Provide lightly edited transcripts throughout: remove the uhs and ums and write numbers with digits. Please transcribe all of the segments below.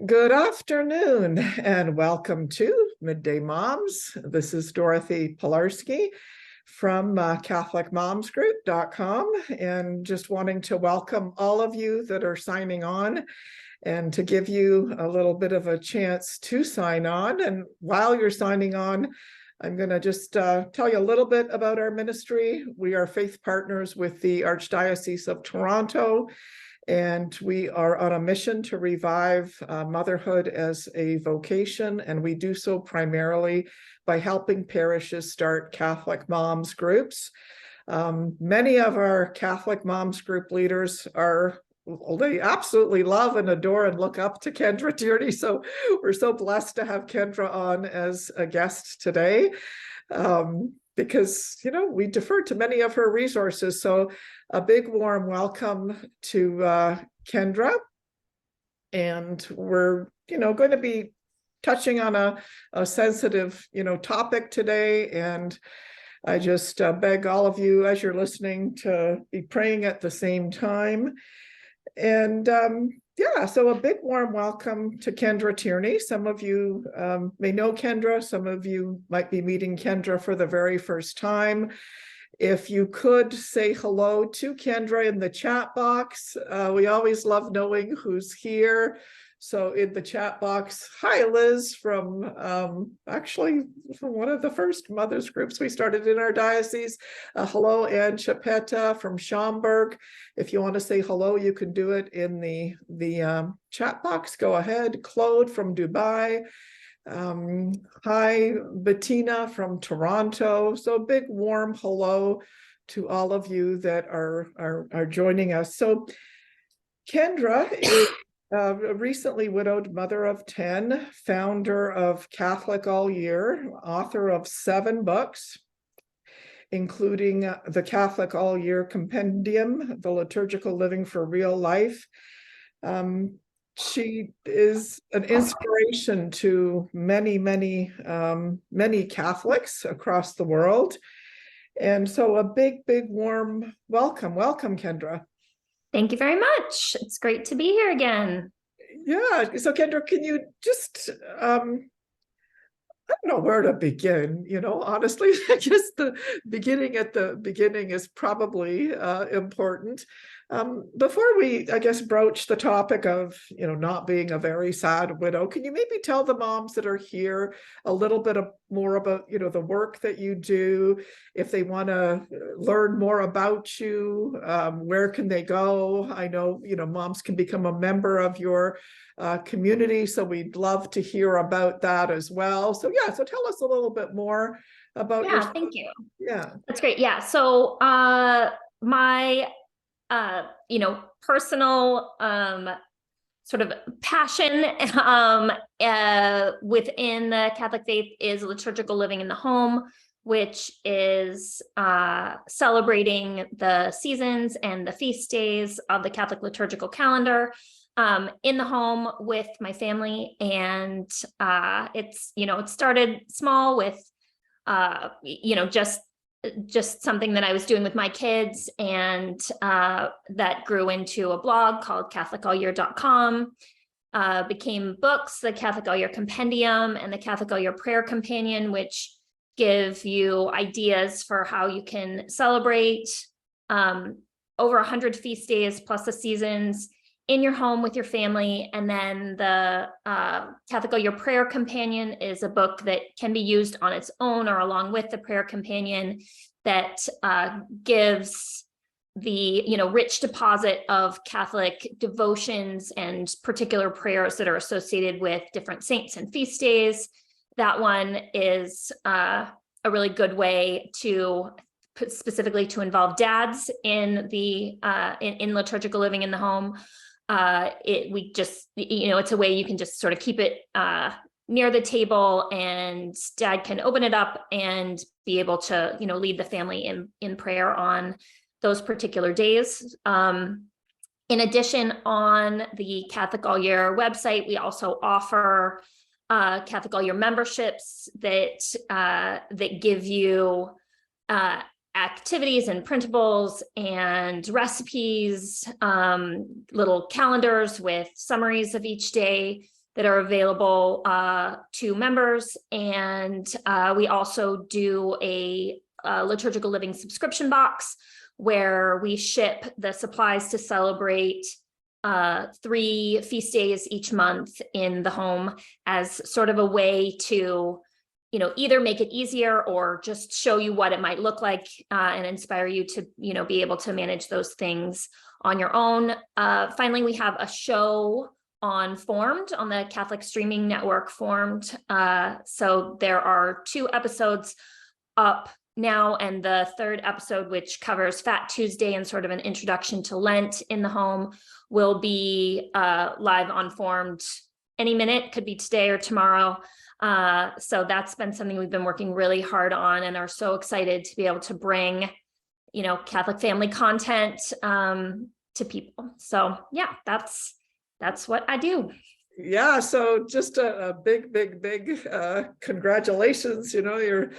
Good afternoon and welcome to Midday Moms. This is Dorothy Pilarski from CatholicMomsGroup.com, and just wanting to welcome all of you that are signing on and to give you a little bit of a chance to sign on. And while you're signing on, I'm going to just tell you a little bit about our ministry. We are faith partners with the Archdiocese of Toronto, and we are on a mission to revive motherhood as a vocation, and we do so primarily by helping parishes start Catholic moms groups. Many of our Catholic moms group leaders they absolutely love and adore and look up to Kendra Tierney, so we're so blessed to have Kendra on as a guest today. Because, we defer to many of her resources. So a big warm welcome to Kendra. And we're, going to be touching on a sensitive, topic today. And I just beg all of you, as you're listening, to be praying at the same time. And so a big warm welcome to Kendra Tierney. Some of you may know Kendra. Some of you might be meeting Kendra for the very first time. If you could say hello to Kendra in the chat box. We always love knowing who's here. So in the chat box, hi Liz from one of the first mothers groups we started in our diocese. Hello Ann Chapetta from Schaumburg. If you want to say hello, you can do it in the chat box. Go ahead. Claude from Dubai. Hi Bettina from Toronto. So a big warm hello to all of you that are joining us. So Kendra is a recently widowed mother of 10, founder of Catholic All Year, author of 7 books, including the Catholic All Year Compendium, the Liturgical Living for Real Life. She is an inspiration to many, many, many Catholics across the world. And so a big, big warm welcome. Welcome, Kendra. Thank you very much. It's great to be here again. Yeah. So Kendra, can you just, I don't know where to begin, honestly, I guess the beginning at the beginning is probably important. Before we, I guess, broach the topic of, not being a very sad widow, can you maybe tell the moms that are here a little bit more about, the work that you do? If they want to learn more about you, where can they go? I know, moms can become a member of your community, so we'd love to hear about that as well. So so tell us a little bit more about your. Thank you. Yeah, that's great. So my personal sort of passion within the Catholic faith is liturgical living in the home, which is celebrating the seasons and the feast days of the Catholic liturgical calendar in the home with my family. And it's, it started small with, just something that I was doing with my kids, and that grew into a blog called CatholicAllYear.com, became books, the Catholic All Year Compendium and the Catholic All Year Prayer Companion, which give you ideas for how you can celebrate over 100 feast days plus the seasons in your home with your family. And then the Catholic All Year Prayer Companion is a book that can be used on its own or along with the Prayer Companion, that gives the rich deposit of Catholic devotions and particular prayers that are associated with different saints and feast days. That one is a really good way to specifically to involve dads in the in liturgical living in the home. It's a way you can just sort of keep it near the table, and dad can open it up and be able to, lead the family in prayer on those particular days. In addition, on the Catholic All Year website, we also offer Catholic All Year memberships that give you activities and printables and recipes, little calendars with summaries of each day, that are available to members. And we also do a Liturgical Living subscription box where we ship the supplies to celebrate 3 feast days each month in the home as sort of a way to, you know, either make it easier or just show you what it might look like and inspire you to, you know, be able to manage those things on your own. Finally, we have a show on Formed, on the Catholic streaming network Formed. So there are 2 episodes up now, and the 3rd episode, which covers Fat Tuesday and sort of an introduction to Lent in the home, will be live on Formed any minute, could be today or tomorrow. So that's been something we've been working really hard on and are so excited to be able to bring, you know, Catholic family content to people. So yeah, that's what I do. Yeah, so just a big congratulations. You know, your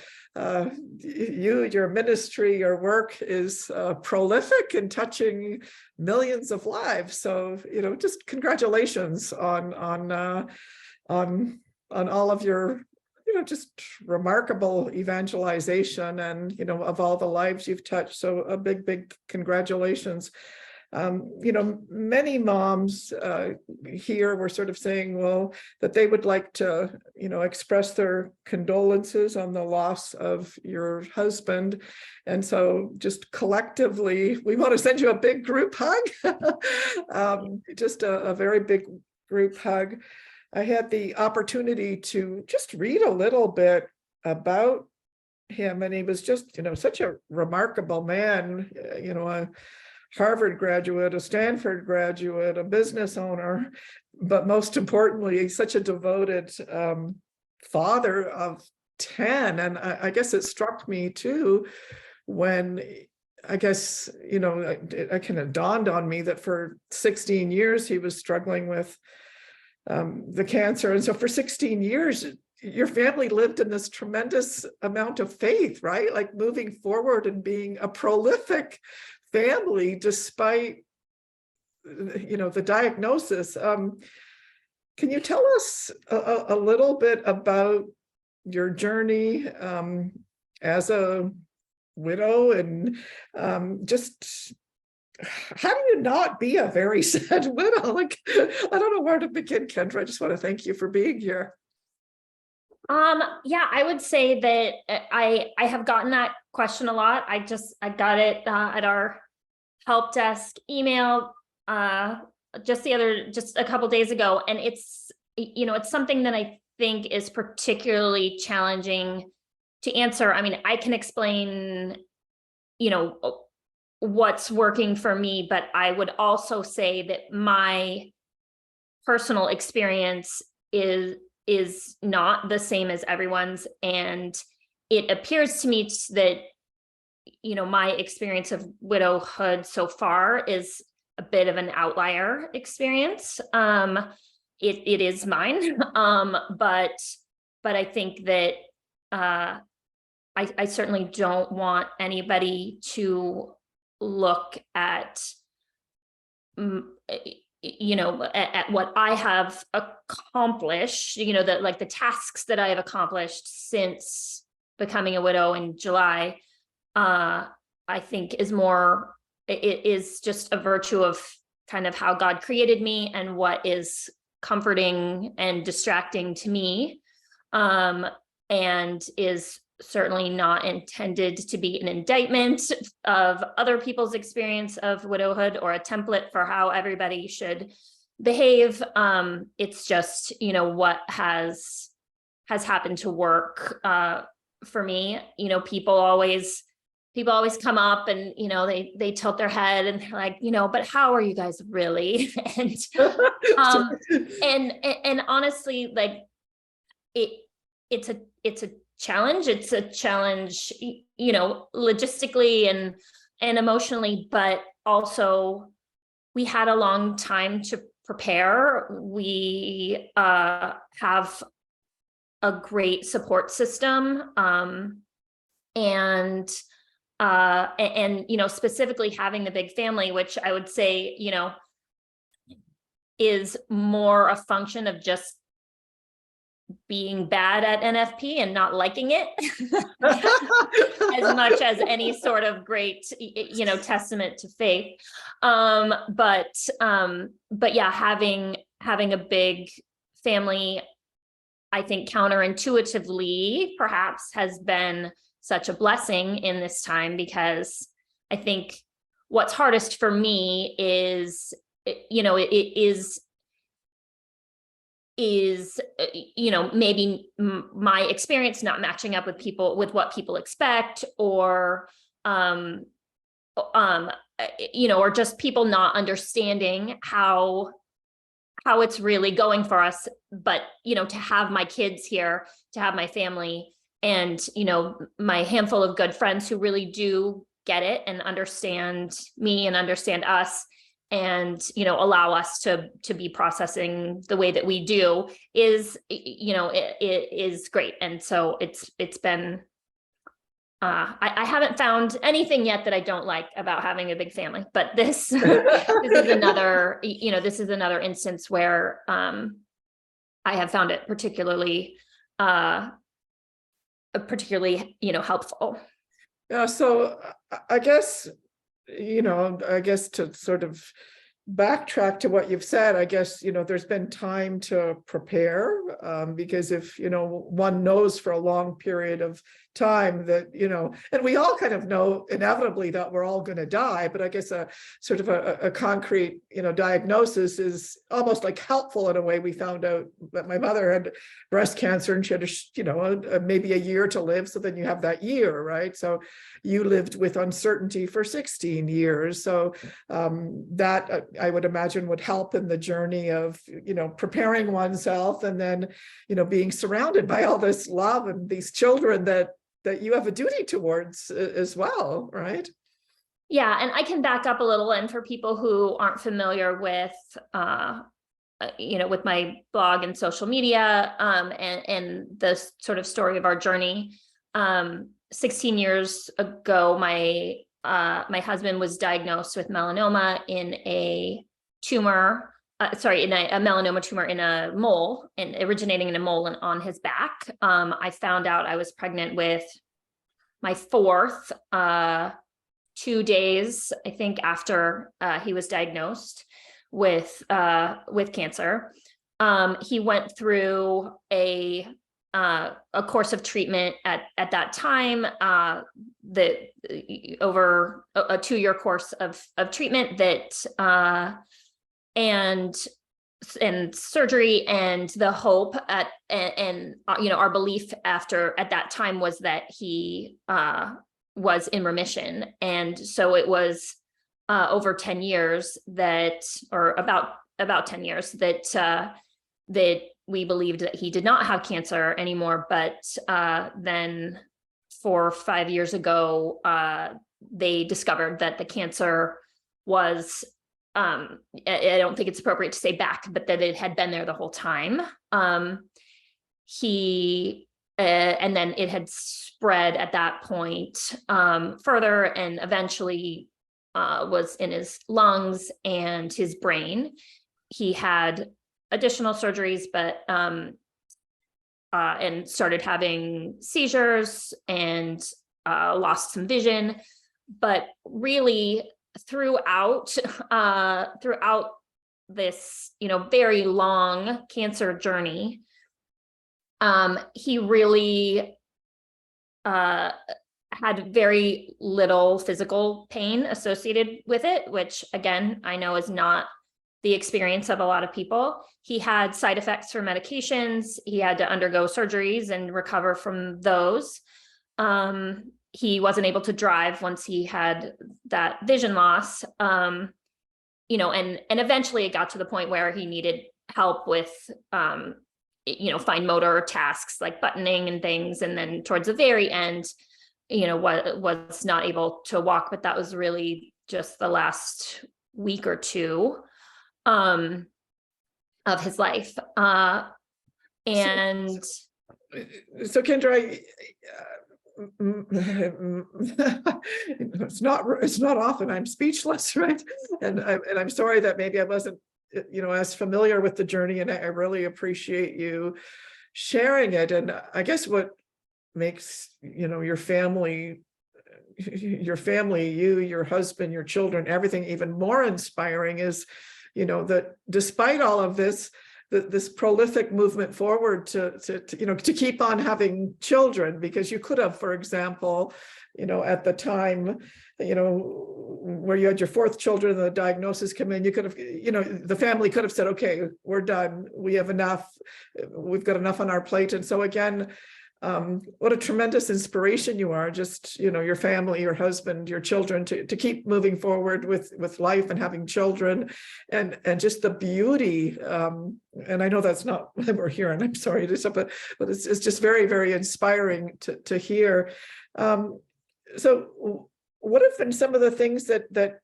ministry, your work is prolific and touching millions of lives. So, you know, just congratulations on all of your, you know, just remarkable evangelization and, you know, of all the lives you've touched. So a big congratulations. You know, many moms here were sort of saying, well, that they would like to, you know, express their condolences on the loss of your husband. And so just collectively, we want to send you a big group hug, just a very big group hug. I had the opportunity to just read a little bit about him, and he was just, you know, such a remarkable man, you know, a Harvard graduate, a Stanford graduate, a business owner, but most importantly, he's such a devoted father of 10. And I guess it struck me too, when I guess, you know, it kind of dawned on me that for 16 years, he was struggling with the cancer. And so for 16 years, your family lived in this tremendous amount of faith, right? Like moving forward and being a prolific family despite, you know, the diagnosis. Can you tell us a little bit about your journey as a widow, and just how do you not be a very sad widow? Like, I don't know where to begin, Kendra. I just want to thank you for being here. Yeah, I would say that I have gotten that question a lot. I got it at our help desk email just a couple days ago, and it's, you know, it's something that I think is particularly challenging to answer. I mean, I can explain, you know, what's working for me, but I would also say that my personal experience is not the same as everyone's, and it appears to me that, you know, my experience of widowhood so far is a bit of an outlier experience. It is mine, but I think that I certainly don't want anybody to look at, you know, at what I have accomplished, you know, that like the tasks that I have accomplished since becoming a widow in July, I think is more, it is just a virtue of kind of how God created me and what is comforting and distracting to me, and is certainly not intended to be an indictment of other people's experience of widowhood or a template for how everybody should behave. It's just, you know, what has happened to work for me. You know, people always come up and, you know, they tilt their head and they're like, you know, but how are you guys really? And and honestly, like it's a challenge. It's a challenge, you know, logistically and emotionally, but also we had a long time to prepare. We have a great support system, and you know, specifically having the big family, which I would say, you know, is more a function of just being bad at NFP and not liking it as much as any sort of great, testament to faith. But yeah, having a big family, I think counterintuitively perhaps has been such a blessing in this time, because I think what's hardest for me is, maybe my experience not matching up with what people expect, or or just people not understanding how it's really going for us. But to have my kids here, to have my family, and my handful of good friends who really do get it and understand me and understand us, and allow us to be processing the way that we do is it is great. And so it's been I haven't found anything yet that I don't like about having a big family, but this is another instance where I have found it particularly helpful. Yeah, so I guess to sort of backtrack to what you've said, I guess, there's been time to prepare, because if, one knows for a long period of time that, and we all kind of know inevitably that we're all going to die, but I guess a sort of a concrete, diagnosis is almost like helpful in a way. We found out that my mother had breast cancer and she had, maybe a year to live. So then you have that year, right? So you lived with uncertainty for 16 years. So that I would imagine would help in the journey of, preparing oneself, and then, being surrounded by all this love and these children that you have a duty towards as well, right? Yeah, and I can back up a little. And for people who aren't familiar with, with my blog and social media, and the sort of story of our journey, 16 years ago, my husband was diagnosed with melanoma in a tumor. In a melanoma tumor in a mole, and originating in a mole and on his back. I found out I was pregnant with my fourth, 2 days, I think, after he was diagnosed with cancer. He went through a course of treatment at that time, over a 2-year course of treatment that and surgery, and the hope and our belief at that time was that he was in remission. And so it was over 10 years or about 10 years that we believed that he did not have cancer anymore. But then 4 or 5 years ago, they discovered that the cancer was, I don't think it's appropriate to say back, but that it had been there the whole time. And then it had spread at that point further, and eventually was in his lungs and his brain. He had additional surgeries, but and started having seizures and lost some vision. But really, throughout this, very long cancer journey, he really had very little physical pain associated with it, which again, I know is not the experience of a lot of people. He had side effects for medications. He had to undergo surgeries and recover from those. He wasn't able to drive once he had that vision loss. And eventually it got to the point where he needed help with, fine motor tasks like buttoning and things. And then towards the very end, was not able to walk, but that was really just the last week or two of his life. And so Kendra, it's not often I'm speechless, right? And I'm sorry that maybe I wasn't, as familiar with the journey, and I really appreciate you sharing it. And I guess what makes, your family, you, your husband, your children, everything even more inspiring is, that despite all of this, this prolific movement forward to keep on having children, because you could have, for example, at the time, where you had your fourth children, the diagnosis come in, you could have, the family could have said, okay, we're done. We have enough. We've got enough on our plate. And so again, what a tremendous inspiration you are, just, your family, your husband, your children, to keep moving forward with life and having children, and just the beauty. And I know that's not what we're hearing, I'm sorry to say, but it's just very, very inspiring to hear. So what have been some of the things that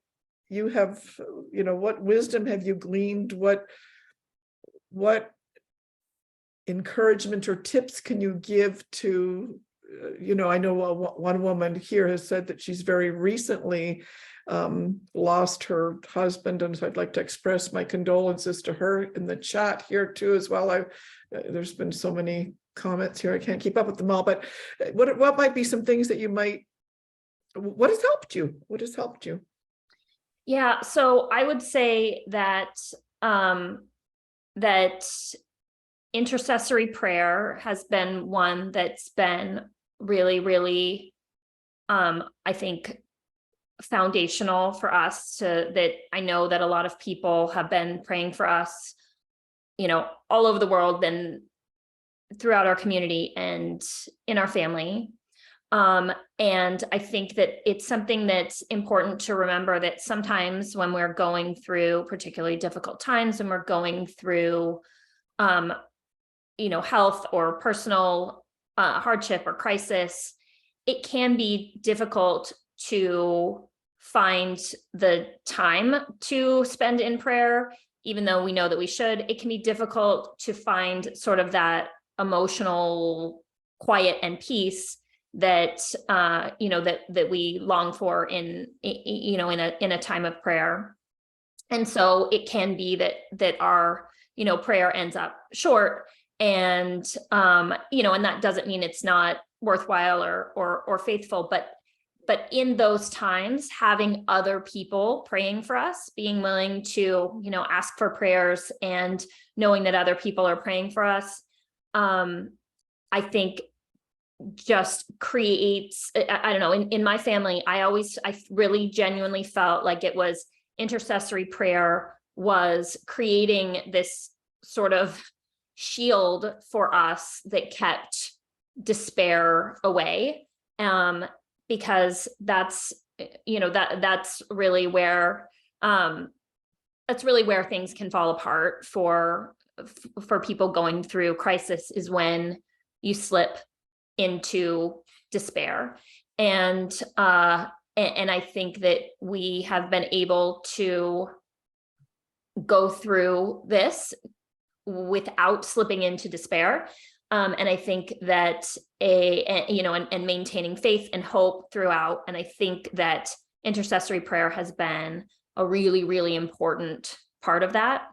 you have, what wisdom have you gleaned? What encouragement or tips can you give to, I know one woman here has said that she's very recently lost her husband, and so I'd like to express my condolences to her in the chat here too as well. There's been so many comments here, I can't keep up with them all, but what might be some things that what has helped you? Yeah, so I would say that that intercessory prayer has been one that's been really, really, I think, foundational for us, that I know that a lot of people have been praying for us, all over the world and throughout our community and in our family. And I think that it's something that's important to remember, that sometimes when we're going through particularly difficult times, and we're going through, health or personal hardship or crisis, it can be difficult to find the time to spend in prayer, even though we know that we should. It can be difficult to find sort of that emotional quiet and peace that that we long for in a time of prayer. And so it can be that our prayer ends up short, and and that doesn't mean it's not worthwhile or faithful, but in those times, having other people praying for us, being willing to ask for prayers, and knowing that other people are praying for us, I think just creates, I don't know, in my family, I really genuinely felt like it was intercessory prayer was creating this sort of shield for us that kept despair away, because that's really where things can fall apart for people going through crisis, is when you slip into despair. And I think that we have been able to go through this without slipping into despair. And I think that and maintaining faith and hope throughout. And I think that intercessory prayer has been a really, really important part of that.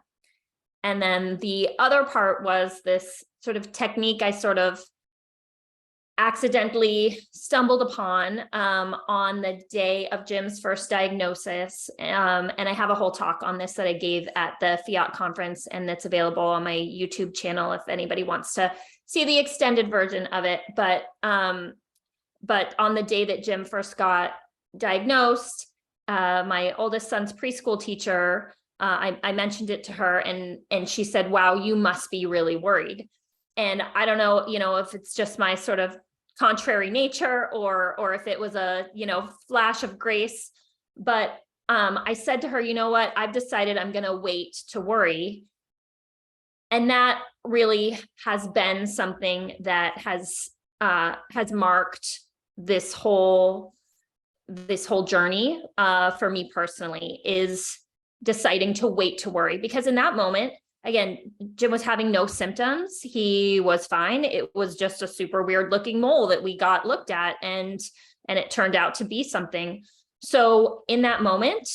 And then the other part was this sort of technique I sort of accidentally stumbled upon on the day of Jim's first diagnosis. And I have a whole talk on this that I gave at the Fiat conference, and that's available on my YouTube channel if anybody wants to see the extended version of it. But on the day that Jim first got diagnosed, my oldest son's preschool teacher, I mentioned it to her, and she said, "Wow, you must be really worried." And I don't know, if it's just my sort of contrary nature or if it was a, flash of grace. But I said to her, "You know what? I've decided I'm going to wait to worry." And that really has been something that has marked this whole journey for me personally, is deciding to wait to worry. Because in that moment, again, Jim was having no symptoms. He was fine. It was just a super weird looking mole that we got looked at, and it turned out to be something. So in that moment,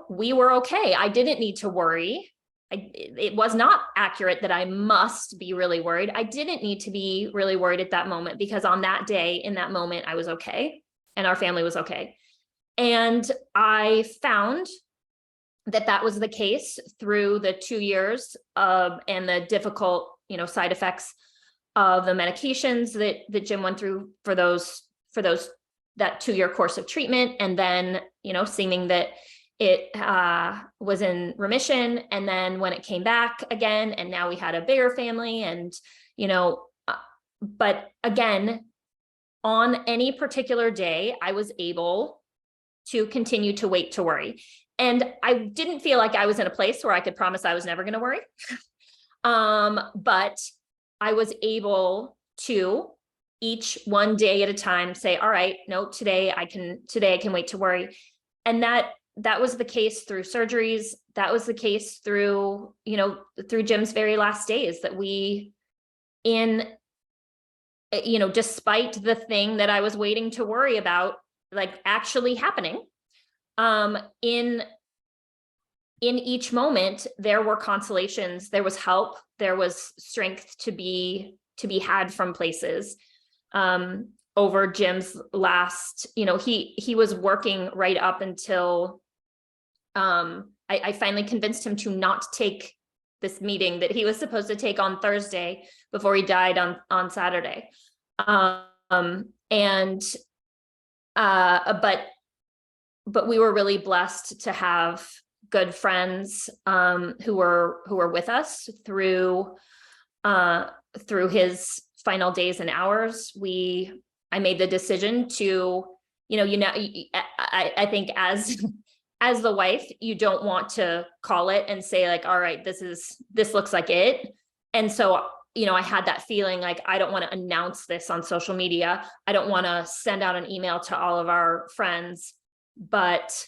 we were okay. I didn't need to worry. it was not accurate that I must be really worried. I didn't need to be really worried at that moment, because on that day, in that moment, I was okay and our family was okay. And I found that that was the case through the 2 years of, and the difficult, side effects of the medications that Jim went through for that 2-year course of treatment. And then, seeming that it was in remission. And then when it came back again, and now we had a bigger family, and, but again, on any particular day, I was able to continue to wait to worry. And I didn't feel like I was in a place where I could promise I was never going to worry. But I was able to, each one day at a time, say, all right, no, today I can wait to worry. And that was the case through surgeries. That was the case through, through Jim's very last days, that we, despite the thing that I was waiting to worry about, like actually happening, in each moment, there were consolations, there was help, there was strength to be had from places. Over Jim's last, he was working right up until I finally convinced him to not take this meeting that he was supposed to take on Thursday before he died on Saturday. But we were really blessed to have good friends who were with us through his final days and hours. I made the decision to, I think as the wife, you don't want to call it and say like, all right, this looks like it. And so, I had that feeling like, I don't want to announce this on social media. I don't want to send out an email to all of our friends, but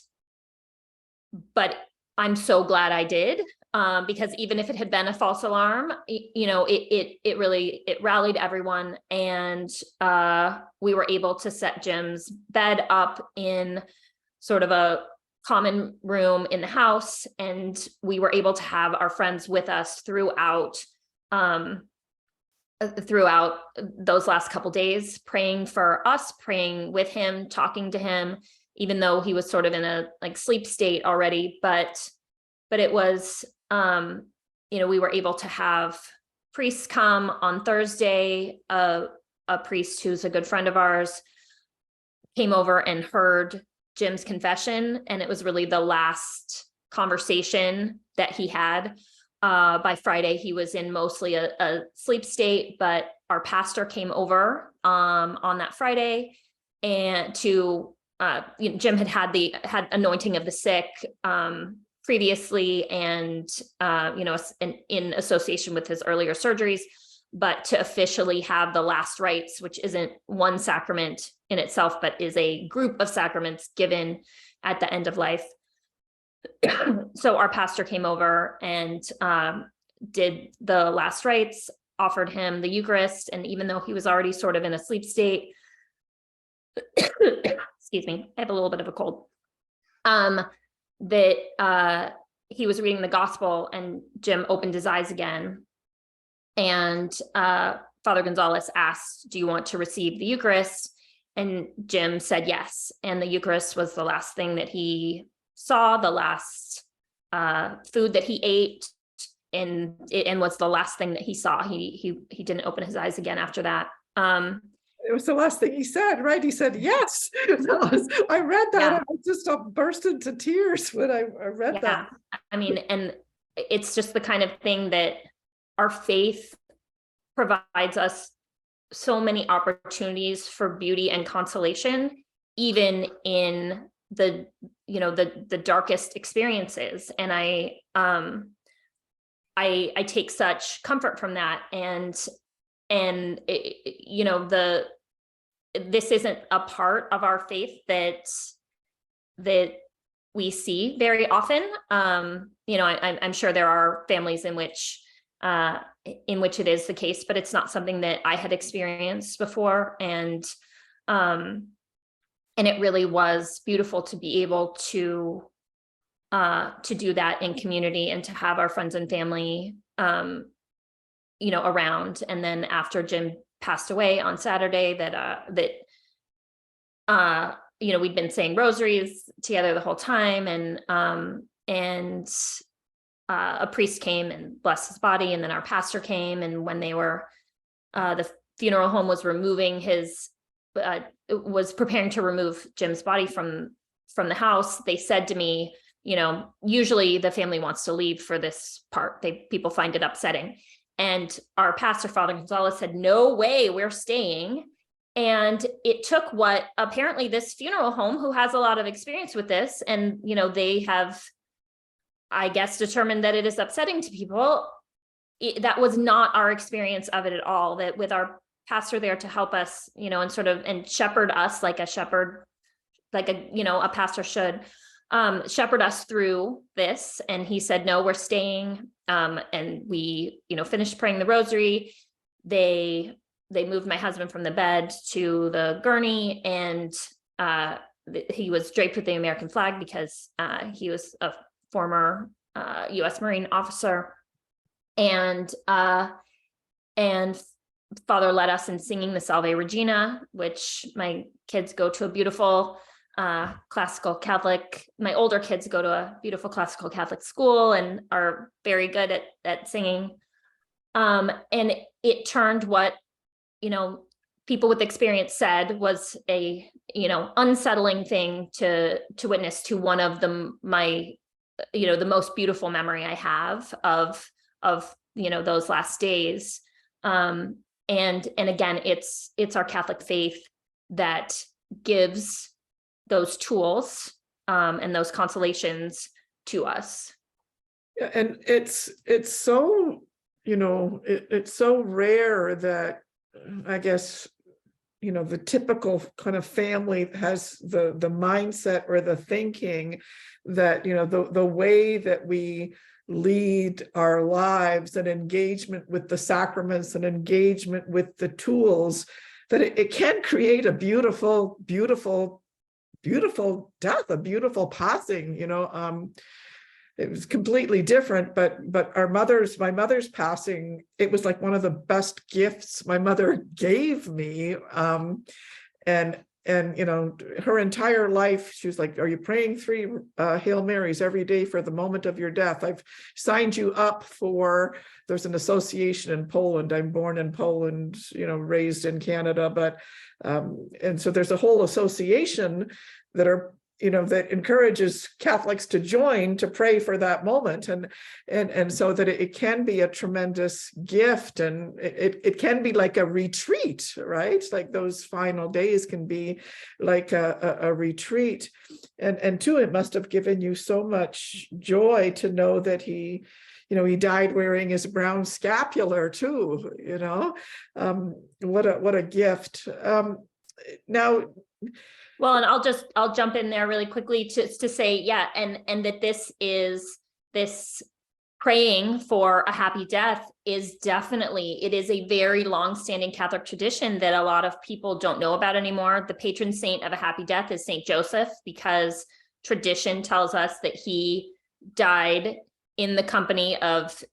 I'm so glad I did. Because even if it had been a false alarm, it rallied everyone, and we were able to set Jim's bed up in sort of a common room in the house, and we were able to have our friends with us throughout those last couple days, praying for us, praying with him, talking to him, even though he was sort of in a sleep state already, but it was, we were able to have priests come on Thursday. A priest who's a good friend of ours came over and heard Jim's confession, and it was really the last conversation that he had. By Friday, he was in mostly a sleep state, but our pastor came over on that Friday, and Jim had anointing of the sick previously, and in association with his earlier surgeries, but to officially have the last rites, which isn't one sacrament in itself, but is a group of sacraments given at the end of life. So our pastor came over and did the last rites, offered him the Eucharist, and even though he was already sort of in a sleep state, excuse me, I have a little bit of a cold, that he was reading the gospel, and Jim opened his eyes again, and Father Gonzalez asked, do you want to receive the Eucharist? And Jim said yes, and the Eucharist was the last thing that he saw, the last food that he ate, and was the last thing that he saw. He didn't open his eyes again after that. It was the last thing he said, right? He said, yes. I read that. Yeah. I just burst into tears when I read that. I mean, and it's just the kind of thing that our faith provides us so many opportunities for beauty and consolation, even in the darkest experiences. And I take such comfort from that. And this isn't a part of our faith that we see very often. I'm sure there are families in which it is the case, but it's not something that I had experienced before. And it really was beautiful to be able to to do that in community and to have our friends and family, you know, around. And then after Jim passed away on Saturday, you know, we'd been saying rosaries together the whole time, and a priest came and blessed his body, and then our pastor came, and when they were, the funeral home was removing his, was preparing to remove Jim's body from the house, they said to me, you know, usually the family wants to leave for this part. People find it upsetting. And our pastor, Father Gonzalez, said, no way, we're staying. And it took what apparently this funeral home, who has a lot of experience with this, and, you know, they have, I guess, determined that it is upsetting to people. That was not our experience of it at all, that with our pastor there to help us, you know, and sort of, and shepherd us like a shepherd, like a, you know, a pastor should, shepherd us through this. And he said, no, we're staying. And we, you know, finished praying the rosary. They moved my husband from the bed to the gurney, and he was draped with the American flag because he was a former U.S. Marine officer. And Father led us in singing the Salve Regina, which my kids go to a beautiful classical Catholic, my older kids go to a beautiful classical Catholic school and are very good at singing. And it turned what, you know, people with experience said was a, you know, unsettling thing to witness to one of my, you know, the most beautiful memory I have of, you know, those last days. And again, it's our Catholic faith that gives those tools and those consolations to us. Yeah, and it's so, you know, it's so rare that, I guess, you know, the typical kind of family has the mindset or the thinking that, you know, the way that we lead our lives and engagement with the sacraments and engagement with the tools, that it can create a beautiful death, a beautiful passing, you know. It was completely different, but my mother's passing, it was like one of the best gifts my mother gave me. And you know, her entire life, she was like, are you praying 3 Hail Marys every day for the moment of your death? I've signed you up for, there's an association in Poland. I'm born in Poland, you know, raised in Canada, but and so there's a whole association that are, you know, that encourages Catholics to join to pray for that moment, and so that it can be a tremendous gift, and it can be like a retreat, right? Like those final days can be like a retreat, and too, it must have given you so much joy to know that he, you know, he died wearing his brown scapular too, you know. What a gift. Now, well, and I'll jump in there really quickly to say, yeah, and that this praying for a happy death is definitely, it is a very long-standing Catholic tradition that a lot of people don't know about anymore. The patron saint of a happy death is Saint Joseph, because tradition tells us that he died in the company of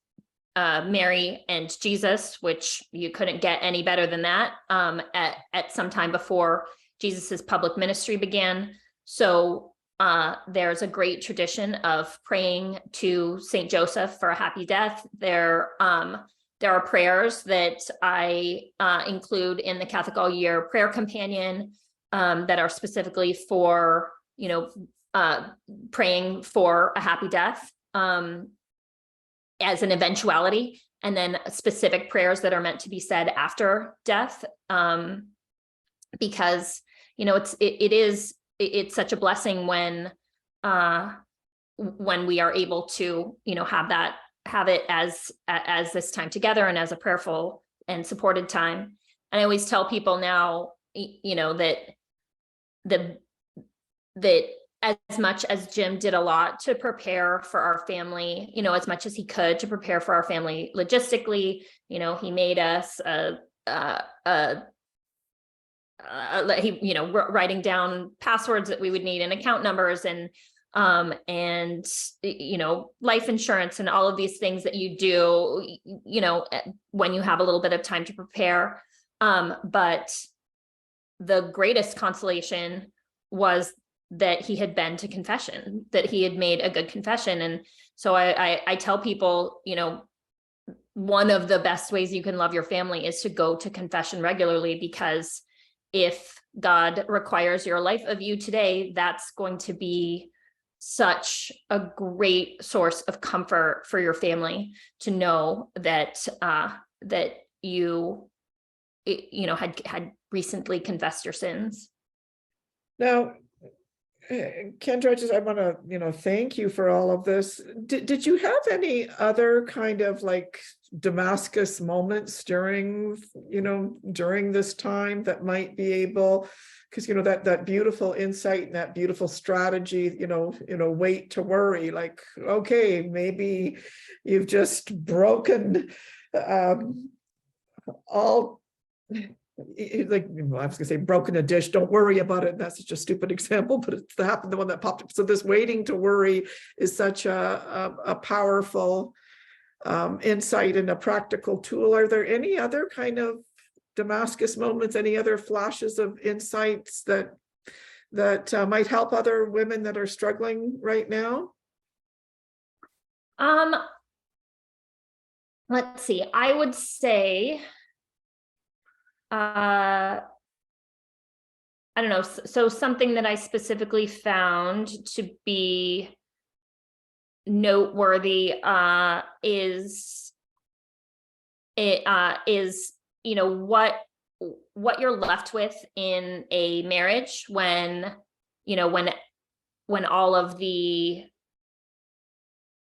Mary and Jesus, which you couldn't get any better than that at some time before Jesus's public ministry began. So there's a great tradition of praying to Saint Joseph for a happy death. There are prayers that I include in the Catholic All Year Prayer Companion that are specifically for, you know, praying for a happy death as an eventuality, and then specific prayers that are meant to be said after death, because, you know, it's such a blessing when we are able to, you know, have it as this time together and as a prayerful and supported time. And I always tell people now, you know, that as much as Jim did a lot to prepare for our family, you know, as much as he could to prepare for our family logistically, you know, he made us he, you know, writing down passwords that we would need and account numbers, and and, life insurance and all of these things that you do, when you have a little bit of time to prepare. But the greatest consolation was that he had been to confession, that he had made a good confession. And so I tell people, one of the best ways you can love your family is to go to confession regularly, because if God requires your life of you today, that's going to be such a great source of comfort for your family to know that that you had recently confessed your sins. Now, Kendra, I want to, thank you for all of this. Did you have any other kind of like Damascus moments during this time that might be able, because, that beautiful insight and that beautiful strategy, wait to worry, like, okay, maybe you've just broken all, like, I was gonna say broken a dish, don't worry about it. That's such a stupid example, but it's the one that popped up. So this waiting to worry is such a powerful insight and a practical tool. Are there any other kind of Damascus moments, any other flashes of insights that might help other women that are struggling right now? Let's see, I would say, I don't know. So something that I specifically found to be noteworthy is what you're left with in a marriage when all of the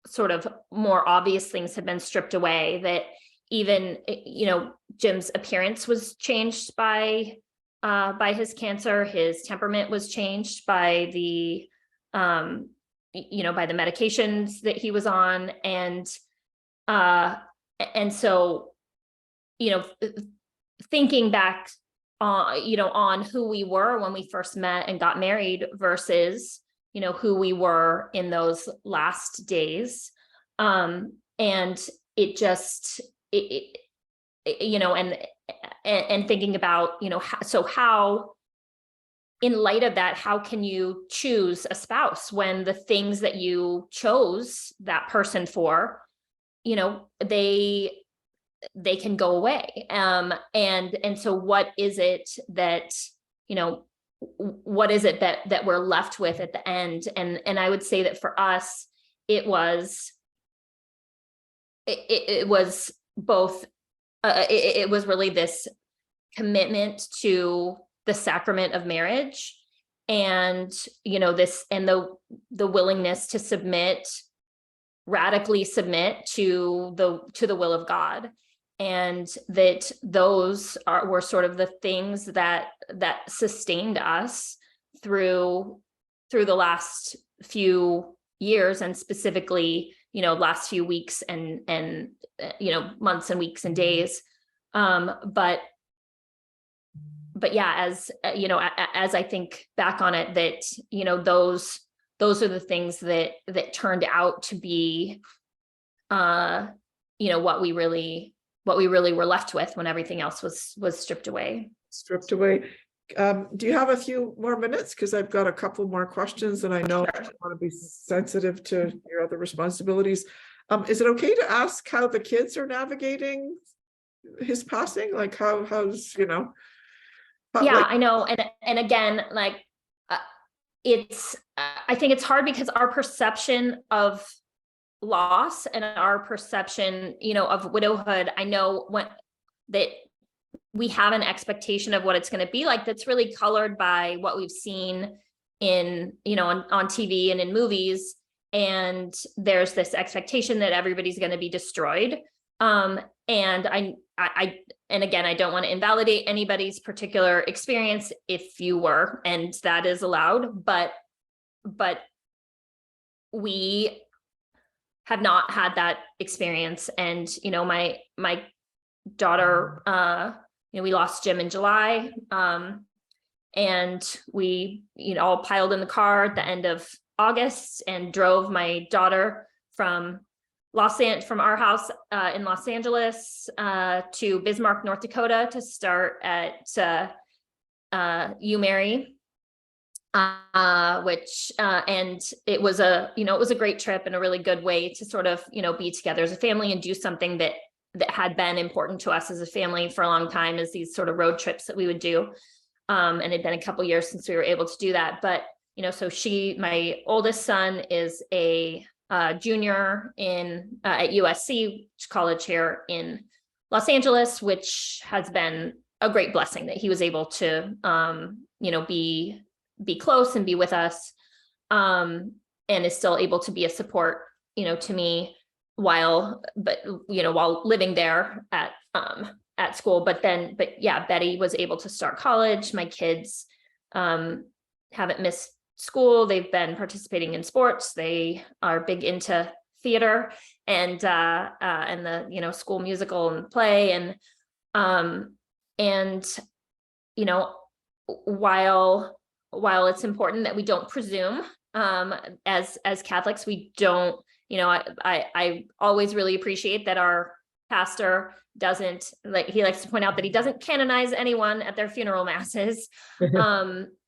sort of more obvious things have been stripped away, that even, Jim's appearance was changed by his cancer. His temperament was changed by the, by the medications that he was on. And so, thinking back on who we were when we first met and got married versus, who we were in those last days. And it just, and thinking about, how, in light of that, how can you choose a spouse when the things that you chose that person for, they can go away. And so what is it that, what is it that we're left with at the end? And I would say that for us, it was both, it was really this commitment to the sacrament of marriage, and, this, and the willingness to radically submit to the will of God. And that those were sort of the things that sustained us through the last few years, and specifically, last few weeks and months and weeks and days. But yeah, as I think back on it, that, those are the things that turned out to be, what we really were left with when everything else was stripped away. Do you have a few more minutes? Because I've got a couple more questions, and I know Sure. I want to be sensitive to your other responsibilities. Is it okay to ask how the kids are navigating his passing? Like how's, Yeah, like, I know. And again, like, I think it's hard because our perception of loss and our perception, of widowhood, I know that we have an expectation of what it's going to be like that's really colored by what we've seen in, on TV and in movies. And there's this expectation that everybody's going to be destroyed. And and again, I don't want to invalidate anybody's particular experience if you were, and that is allowed, but we have not had that experience. And, my daughter, we lost Jim in July, and we, all piled in the car at the end of August and drove my daughter from our house in Los Angeles to Bismarck, North Dakota to start at UMary, which and it was a great trip and a really good way to sort of, be together as a family and do something that had been important to us as a family for a long time, is these sort of road trips that we would do. And it'd been a couple years since we were able to do that. But, so my oldest son is a junior at USC college here in Los Angeles, which has been a great blessing that he was able to, be close and be with us, and is still able to be a support, to me while living there at school. But yeah, Betty was able to start college. My kids haven't missed school. They've been participating in sports. They are big into theater and the school musical and play. And while it's important that we don't presume, as Catholics, we don't, I always really appreciate that our pastor doesn't, he likes to point out that he doesn't canonize anyone at their funeral masses.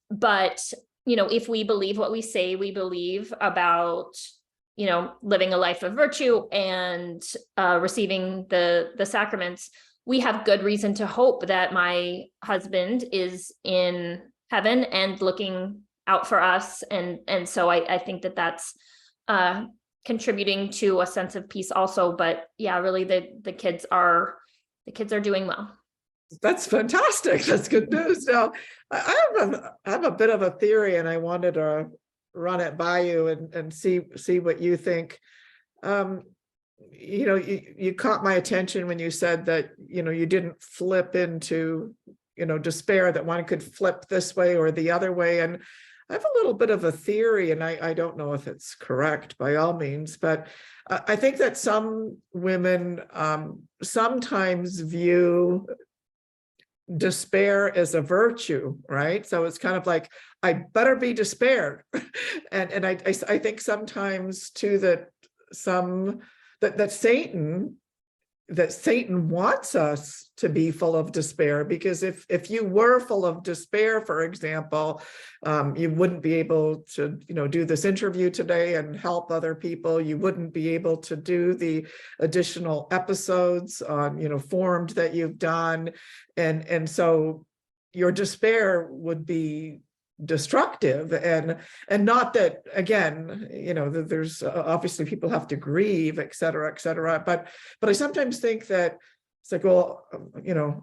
But, if we believe what we say we believe about, living a life of virtue and receiving the sacraments, we have good reason to hope that my husband is in heaven and looking out for us. And so I think that that's contributing to a sense of peace also. But yeah, really the kids are doing well. That's fantastic. That's good news. Now, I have a bit of a theory, and I wanted to run it by you and see what you think. You caught my attention when you said that, you didn't flip into, despair, that one could flip this way or the other way. And I have a little bit of a theory, and I don't know if it's correct by all means, but I think that some women sometimes view despair as a virtue, right? So it's kind of like, I better be despaired. and I think sometimes too that Satan wants us to be full of despair, because if you were full of despair, for example, you wouldn't be able to, do this interview today and help other people. You wouldn't be able to do the additional episodes on, Formed that you've done. And so your despair would be destructive, and not that, again, there's obviously people have to grieve, et cetera, but I sometimes think that it's like, well,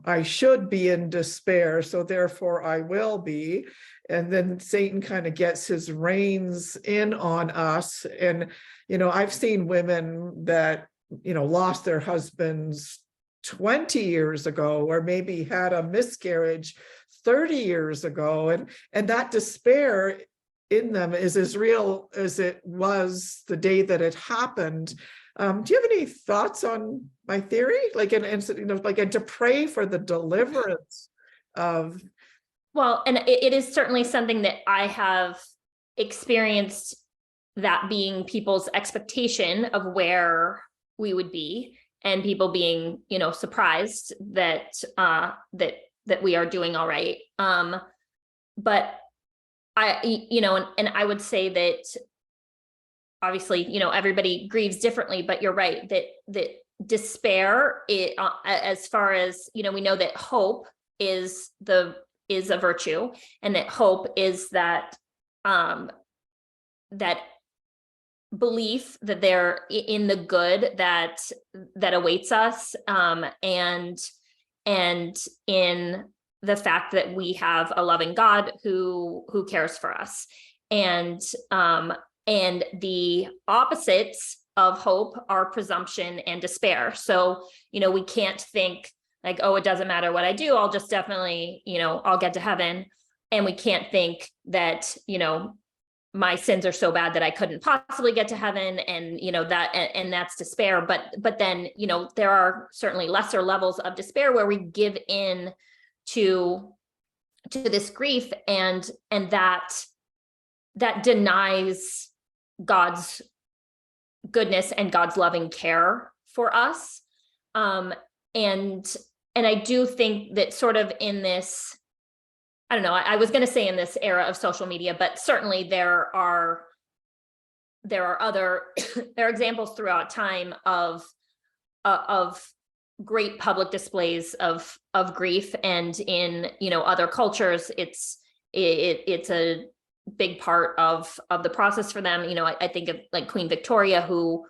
I should be in despair, so therefore I will be. And then Satan kind of gets his reins in on us. And I've seen women that lost their husbands 20 years ago, or maybe had a miscarriage 30 years ago, and that despair in them is as real as it was the day that it happened. Do you have any thoughts on my theory? And to pray for the deliverance of. Well, and it is certainly something that I have experienced, that being people's expectation of where we would be, and people being, surprised that we are doing all right. But I would say that obviously, everybody grieves differently, but you're right that despair, as far as, we know that hope is a virtue, and that hope is that belief that they're in the good that awaits us, and in the fact that we have a loving God who cares for us. And the opposites of hope are presumption and despair. So, we can't think like, oh, it doesn't matter what I do, I'll just definitely, I'll get to heaven. And we can't think that, my sins are so bad that I couldn't possibly get to heaven, and and that's despair. But then there are certainly lesser levels of despair where we give in to this grief, and that denies God's goodness and God's loving care for us. And I do think that sort of in this, I don't know, I was going to say in this era of social media, but certainly there are other there are examples throughout time of great public displays of grief, and in, you know, other cultures, it's a big part of the process for them. You know, I think of like Queen Victoria, who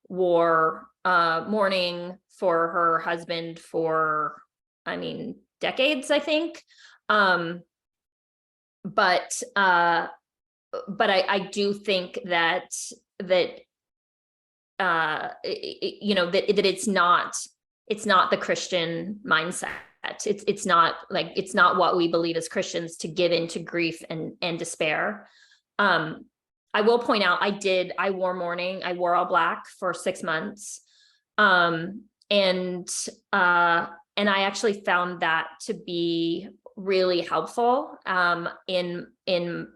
wore mourning for her husband for, I mean, decades, I think. But I do think that you know, that it's not the Christian mindset. It's not what we believe as Christians, to give into grief and despair. I will point out, I wore mourning. I wore all black for 6 months. And I actually found that to be really helpful in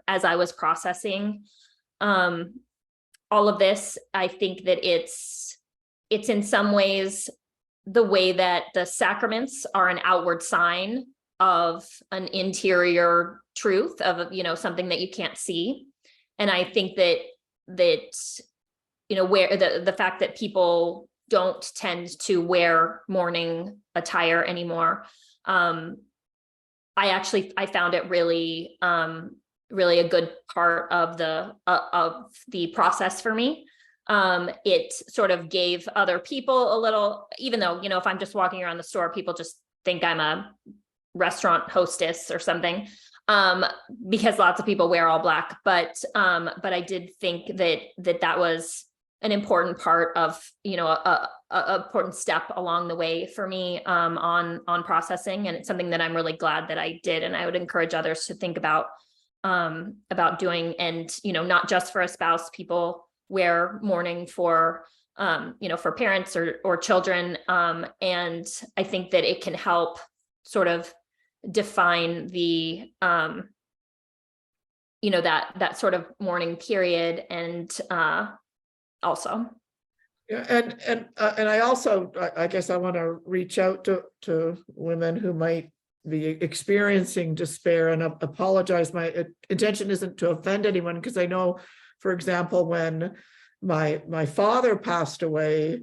as I was processing all of this. I think that it's in some ways the way that the sacraments are an outward sign of an interior truth, of, you know, something that you can't see. And I think that you know, where the fact that people don't tend to wear mourning attire anymore, I found it really a good part of the process for me. It sort of gave other people a little, even though, you know, if I'm just walking around the store, people just think I'm a restaurant hostess or something, because lots of people wear all black. But I did think that was an important part of, you know, a important step along the way for me on processing. And it's something that I'm really glad that I did. And I would encourage others to think about doing. And, you know, not just for a spouse, people wear mourning for, you know, for parents or children. And I think that it can help sort of define the, you know, that sort of mourning period. And also. Yeah, and I also, I guess I want to reach out to women who might be experiencing despair, and apologize. My intention isn't to offend anyone, because I know, for example, when my father passed away,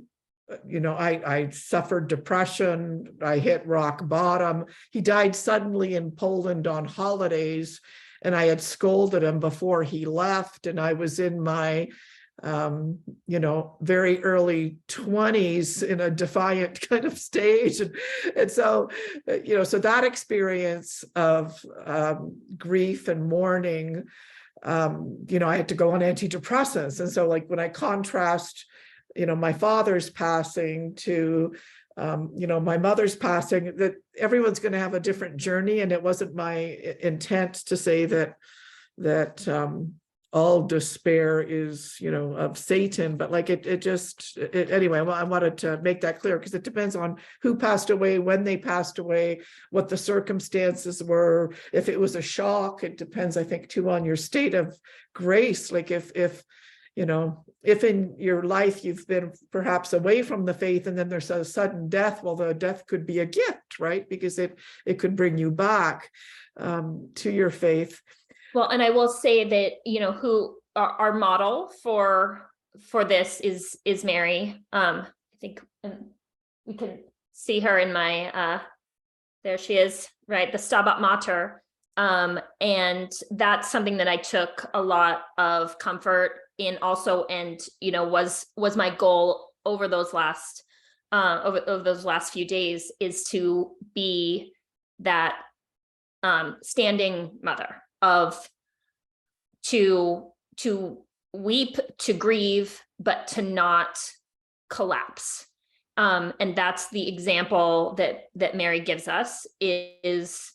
you know, I suffered depression. I hit rock bottom. He died suddenly in Poland on holidays, and I had scolded him before he left, and I was in my you know, very early 20s in a defiant kind of stage. And so, you know, so that experience of grief and mourning, you know, I had to go on antidepressants. And so, like, when I contrast, you know, my father's passing to, you know, my mother's passing, that everyone's going to have a different journey. And it wasn't my intent to say that all despair is, you know, of Satan, but like anyway, I wanted to make that clear, because it depends on who passed away, when they passed away, what the circumstances were. If it was a shock, it depends, I think, too, on your state of grace. Like if you know, if in your life you've been perhaps away from the faith, and then there's a sudden death, well, the death could be a gift, right? Because it could bring you back to your faith. Well, and I will say that, you know, who our model for this is Mary. I think we can see her in my, there she is, right? The Stabat Mater. And that's something that I took a lot of comfort in also, and, you know, was my goal over those last, over those last few days, is to be that standing mother of to weep, to grieve, but to not collapse. And that's the example that Mary gives us, is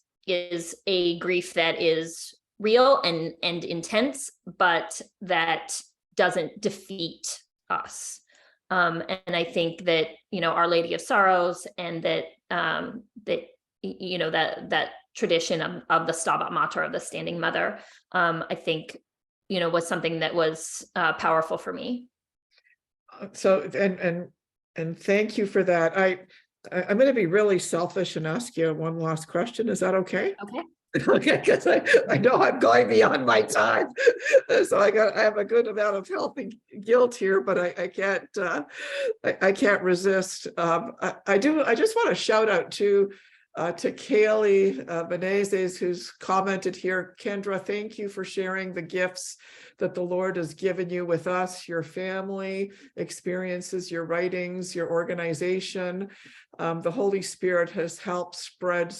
a grief that is real and intense, but that doesn't defeat us. And I think that, you know, Our Lady of Sorrows, and that you know, that tradition of the Stabat Mater, of the standing mother, I think, was something that was powerful for me. So, and thank you for that. I'm going to be really selfish and ask you one last question. Is that okay? Okay. Okay, because I know I'm going beyond my time, so I have a good amount of healthy guilt here, but I can't resist. I just want to shout out to Kaylee Benezes, who's commented here. Kendra, thank you for sharing the gifts that the Lord has given you with us, your family experiences, your writings, your organization. The Holy Spirit has helped spread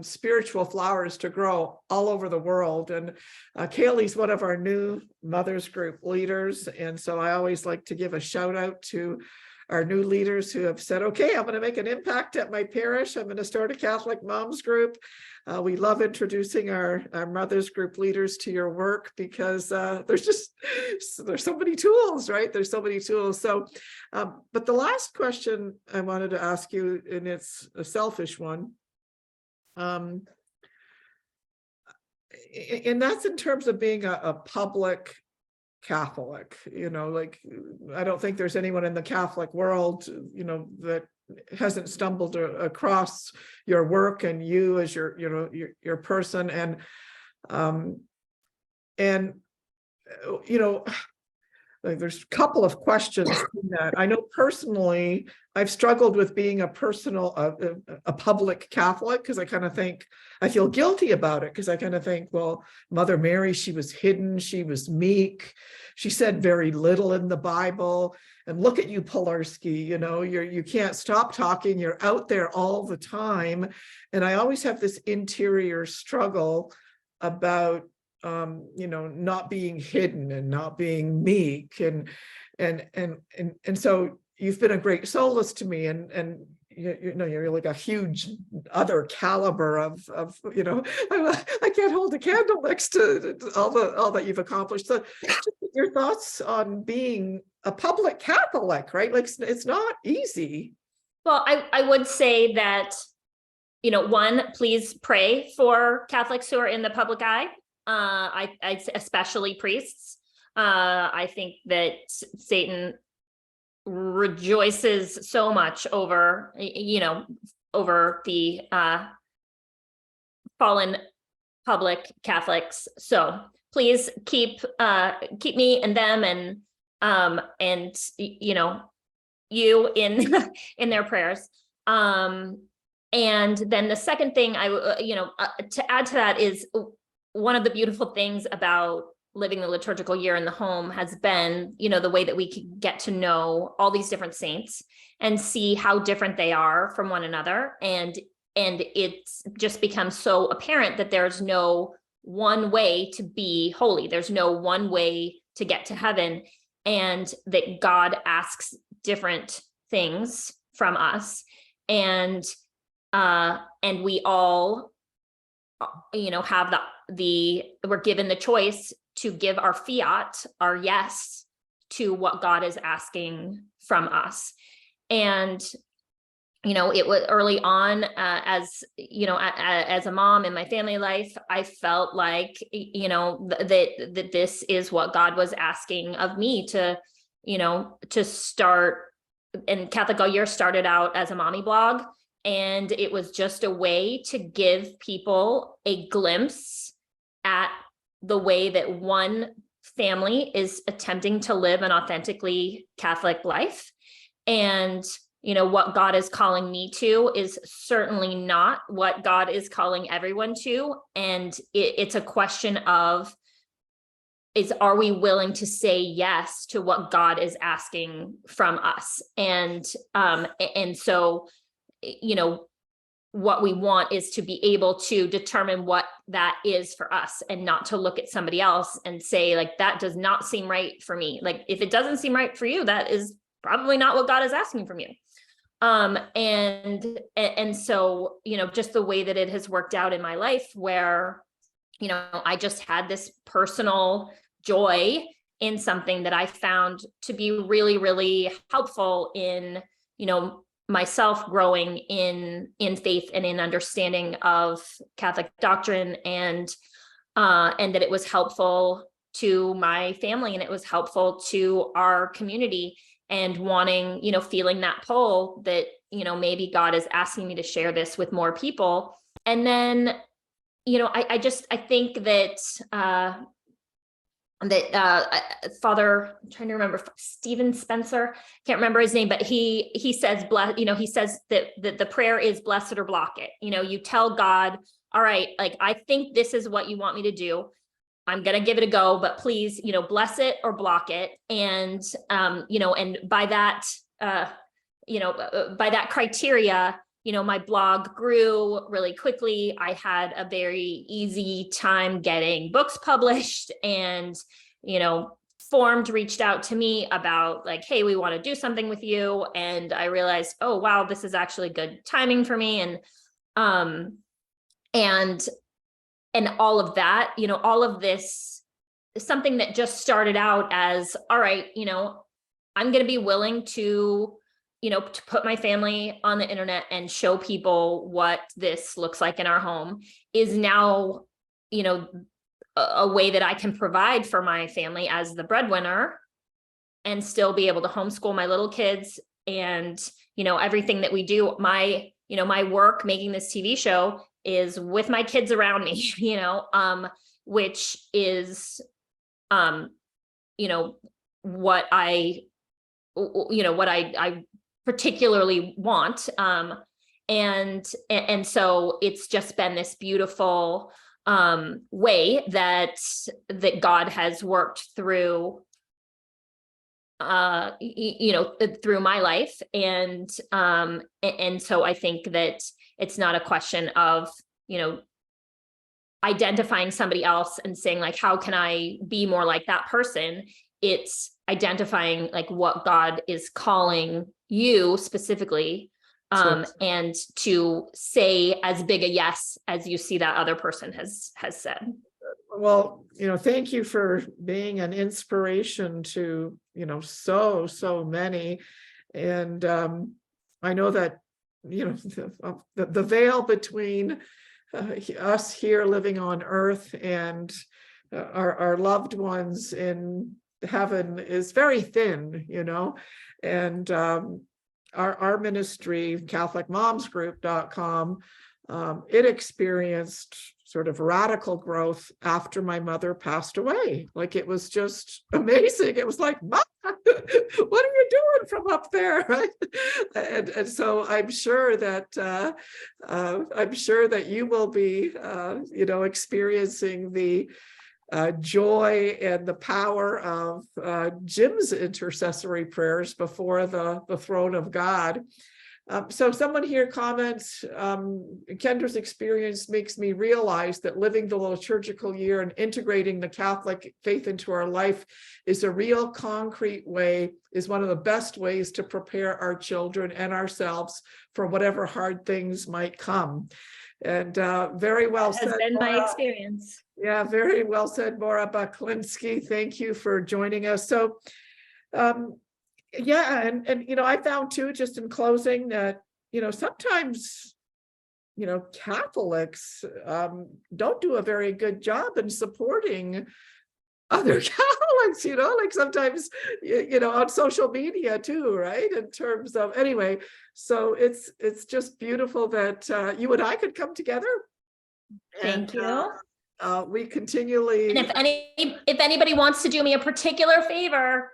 spiritual flowers to grow all over the world. And Kaylee's one of our new Mothers Group leaders. And so I always like to give a shout out to our new leaders who have said, okay, I'm going to make an impact at my parish. I'm going to start a Catholic Moms Group. We love introducing our Mothers Group leaders to your work, because there's so many tools, right? There's so many tools. So, but the last question I wanted to ask you, and it's a selfish one, and that's in terms of being a public Catholic. Like, I don't think there's anyone in the Catholic world, that hasn't stumbled across your work and you as your person. And like, there's a couple of questions in that. I know personally, I've struggled with being a public Catholic, because I kind of think, I feel guilty about it, because I kind of think, well, Mother Mary, she was hidden, she was meek, she said very little in the Bible. And look at you, Pilarski, you can't stop talking, you're out there all the time. And I always have this interior struggle about not being hidden and not being meek, and so you've been a great solace to me, and you're like a huge other caliber of I can't hold a candle next to all that you've accomplished. So your thoughts on being a public Catholic, right? Like, it's not easy. Well, I would say that, one, please pray for Catholics who are in the public eye. I especially priests. I think that Satan rejoices so much over the fallen public Catholics. So please keep me and them and you in their prayers. And then the second thing to add to that is, one of the beautiful things about living the liturgical year in the home has been, the way that we can get to know all these different saints and see how different they are from one another. And it's just become so apparent that there's no one way to be holy. There's no one way to get to heaven, and that God asks different things from us. And we all, have we're given the choice to give our fiat, our yes, to what God is asking from us. And, it was early on, as a mom in my family life, I felt like, that this is what God was asking of me to start. And Catholic All Year started out as a mommy blog, and it was just a way to give people a glimpse at the way that one family is attempting to live an authentically Catholic life. And, what God is calling me to is certainly not what God is calling everyone to. And it's a question of, are we willing to say yes to what God is asking from us? And so, what we want is to be able to determine what that is for us, and not to look at somebody else and say, like, that does not seem right for me. Like, if it doesn't seem right for you, that is probably not what God is asking from you. And so, just the way that it has worked out in my life, where, I just had this personal joy in something that I found to be really, really helpful in, myself growing in faith and in understanding of Catholic doctrine, and that it was helpful to my family, and it was helpful to our community, and wanting, feeling that pull that, maybe God is asking me to share this with more people. And then, I think that, Father, I'm trying to remember, Stephen Spencer, can't remember his name, but he says, he says that the prayer is bless it or block it. You tell God, all right, like, I think this is what you want me to do. I'm going to give it a go, but please, bless it or block it. And, and by that, by that criteria, my blog grew really quickly. I had a very easy time getting books published, and, Formed reached out to me about, like, hey, we want to do something with you. And I realized, oh, wow, this is actually good timing for me. And all of that, all of this is something that just started out as, all right, I'm going to be willing to, to put my family on the internet and show people what this looks like in our home, is now, a way that I can provide for my family as the breadwinner, and still be able to homeschool my little kids. And, everything that we do, my work making this TV show is with my kids around me, which is, what I particularly want. And so it's just been this beautiful way that God has worked through, through my life. And so I think that it's not a question of, identifying somebody else and saying, like, how can I be more like that person? It's identifying, like, what God is calling you specifically, and to say as big a yes as you see that other person has said. Well, thank you for being an inspiration to, so many. And I know that, the veil between us here living on earth and our loved ones in heaven is very thin, and our ministry, CatholicMomsGroup.com, it experienced sort of radical growth after my mother passed away. Like, it was just amazing. It was like, Mom, what are you doing from up there, right? And so I'm sure that you will be, experiencing the joy and the power of Jim's intercessory prayers before the throne of God. So someone here comments, Kendra's experience makes me realize that living the liturgical year and integrating the Catholic faith into our life is a real concrete way, is one of the best ways to prepare our children and ourselves for whatever hard things might come. And very well said. Has been my experience. Yeah, very well said, Maura Baklinski. Thank you for joining us. So, yeah, and I found too, just in closing, that sometimes Catholics don't do a very good job in supporting other Catholics, like sometimes on social media too, right? In terms of, anyway, so it's just beautiful that you and I could come together. Thank you. We continually. And if anybody wants to do me a particular favor,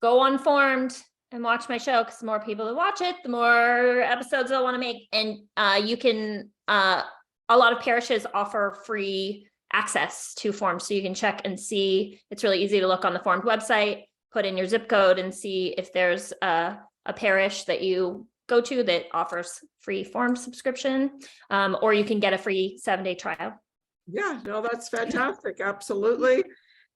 go Unformed and watch my show, because the more people that watch it, the more episodes I want to make. And you can, a lot of parishes offer free access to Formed, so you can check and see. It's really easy to look on the Formed website, put in your zip code, and see if there's a parish that you go to that offers free Formed subscription, or you can get a free 7-day trial. Yeah, no, that's fantastic. Absolutely.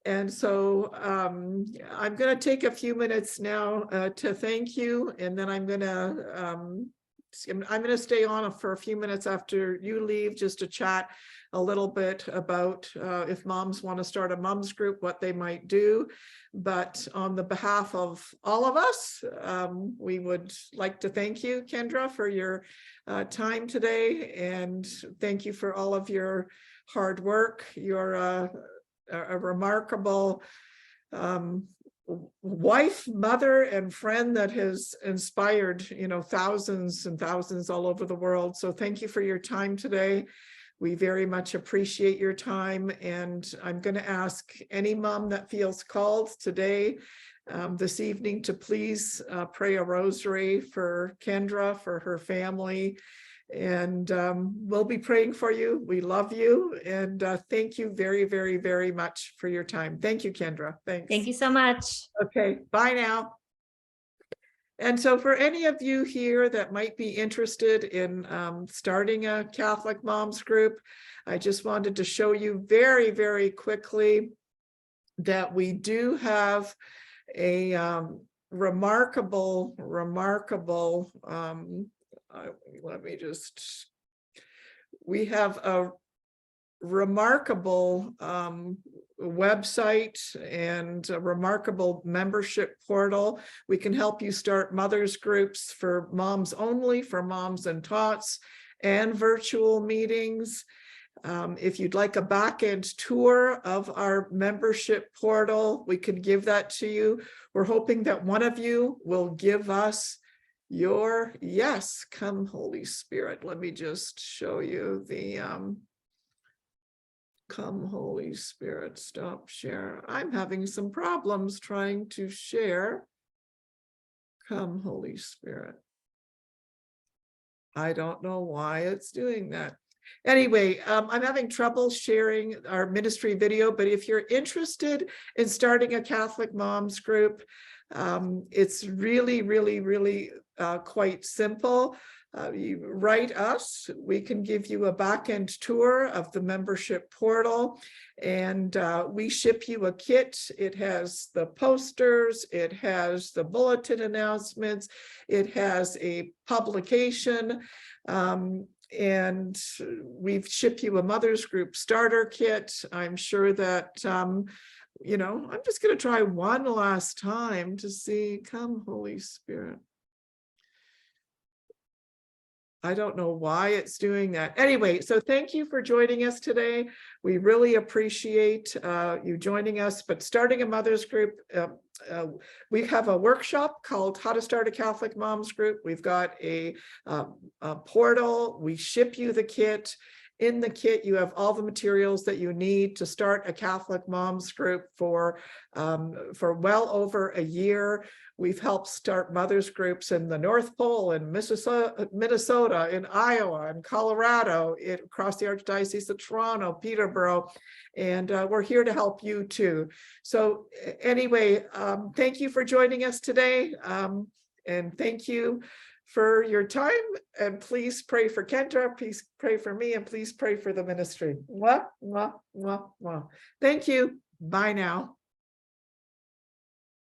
And so I'm going to take a few minutes now to thank you, and then I'm going to stay on for a few minutes after you leave, just to chat a little bit about if moms want to start a moms group, what they might do. But on the behalf of all of us, we would like to thank you, Kendra, for your time today, and thank you for all of your hard work. You're a remarkable wife, mother, and friend that has inspired, thousands and thousands all over the world. So thank you for your time today. We very much appreciate your time. And I'm going to ask any mom that feels called today, this evening, to please pray a rosary for Kendra, for her family. And we'll be praying for you. We love you. And thank you very, very, very much for your time. Thank you, Kendra. Thanks. Thank you so much. Okay, bye now. And so for any of you here that might be interested in starting a Catholic Moms group, I just wanted to show you very, very quickly that we do have a remarkable, we have a remarkable website and a remarkable membership portal. We can help you start mothers groups for moms only, for moms and tots, and virtual meetings. If you'd like a back-end tour of our membership portal, we can give that to you. We're hoping that one of you will give us your yes. Come, Holy Spirit. Let me just show you the come, Holy Spirit, stop share. I'm having some problems trying to share. Come, Holy Spirit. I don't know why it's doing that. Anyway, I'm having trouble sharing our ministry video, but if you're interested in starting a Catholic Moms group, it's really, really, really quite simple. You write us, we can give you a back-end tour of the membership portal, and we ship you a kit. It has the posters, it has the bulletin announcements, it has a publication, and we've shipped you a mothers group starter kit. I'm sure that, I'm just going to try one last time to see. Come, Holy Spirit. I don't know why it's doing that. Anyway, so thank you for joining us today. We really appreciate you joining us, but starting a mothers group, we have a workshop called How to Start a Catholic Moms Group. We've got a portal. We ship you the kit. In the kit, you have all the materials that you need to start a Catholic Moms group for well over a year. We've helped start mothers groups in the North Pole, in Minnesota, in Iowa, in Colorado, across the Archdiocese of Toronto, Peterborough, and we're here to help you too. So anyway, thank you for joining us today, and thank you for your time, and please pray for Kendra, please pray for me, and please pray for the ministry. Mwah, mwah, mwah, mwah. Thank you. Bye now.